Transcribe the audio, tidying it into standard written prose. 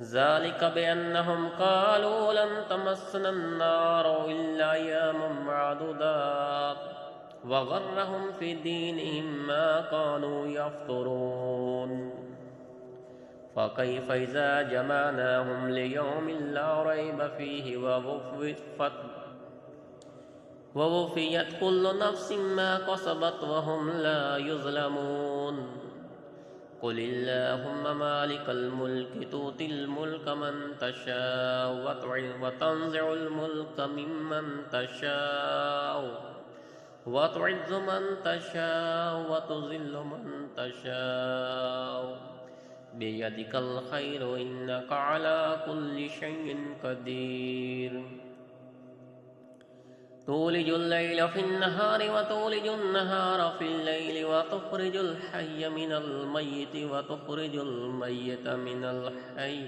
ذلك بأنهم قالوا لن تمسنا النار إلا أياما معدودات وغرهم في دينهم ما كانوا يفترون فكيف إذا جمعناهم ليوم لا ريب فيه ووفيت كل نفس ما كسبت وهم لا يظلمون قل اللهم مالك الملك تؤتي الملك من تشاء وتنزع الملك ممن تشاء وتعز من تشاء وتذل من تشاء بيدك الخير إنك على كل شيء قدير تولج الليل في النهار وتولج النهار في الليل وتخرج الحي من الميت وتخرج الميت من الحي